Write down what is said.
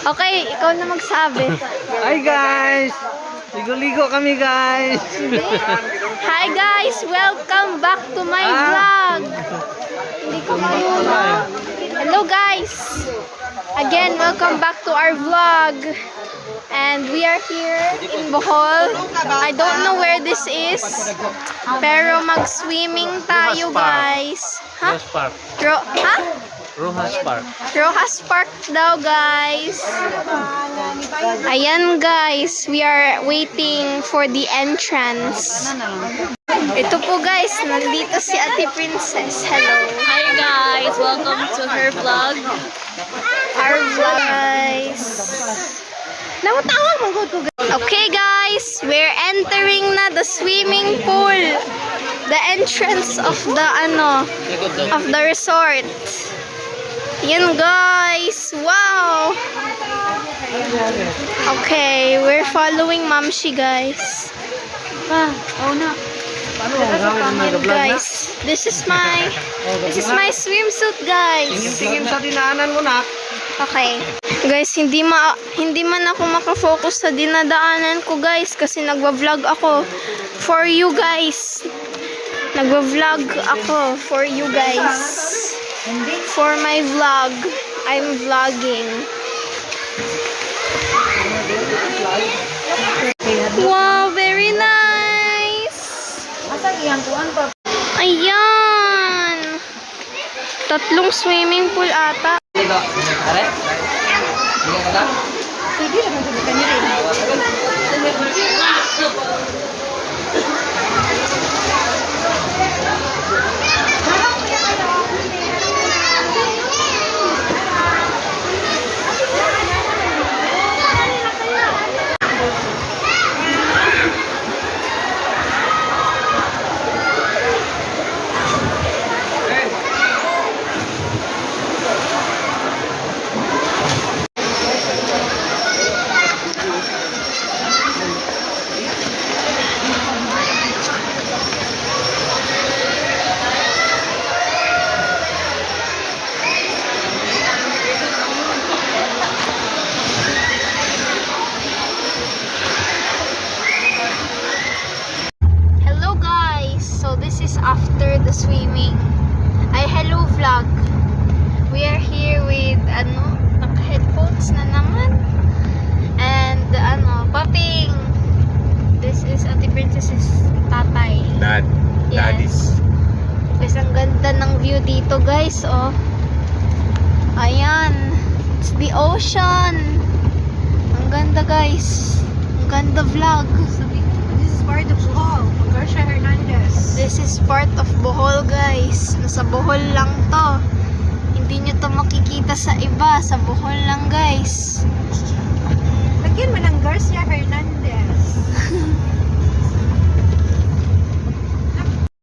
Okay, ikaw na magsabi. Hi guys! Ligo-ligo kami guys! Hi guys! Welcome back to my vlog! Hindi ko marunong. Hello guys! Again, welcome back to our vlog. And we are here in Bohol. I don't know where this is. Pero mag-swimming tayo guys. Ha? Rojas Park. Ha? Rojas Park. Rojas Park daw guys. Ayan guys, we are waiting for the entrance. Ito po guys, nandito si Ate Princess. Hello. Hi guys, welcome to her vlog. Our vlog guys. Okay guys, we're entering na the swimming pool. The entrance of the resort. Yan guys. Wow. Okay, we're following Mamshi guys. Guys, this is my swimsuit guys. Tingin sa dinaanan mo na. Okay. Guys, hindi man ako makafocus sa dinadaanan ko guys kasi nagwa-vlog ako for you guys. Nagwa-vlog ako for you guys. For my vlog, I'm vlogging. Wow, very nice. Ayan. 3 swimming pool ata. This is after the swimming. Hello vlog. We are here with naka-headphones na naman. And Paping. This is Ate Princess's tatay. Yes. Guys, ang ganda ng view dito guys, oh. Ayan. It's the ocean. Ang ganda guys. Ang ganda vlog. This is part of Bohol, Garcia Hernandez. This is part of Bohol guys. Nasa Bohol lang to. Hindi nyo to makikita sa iba. Sa Bohol lang guys.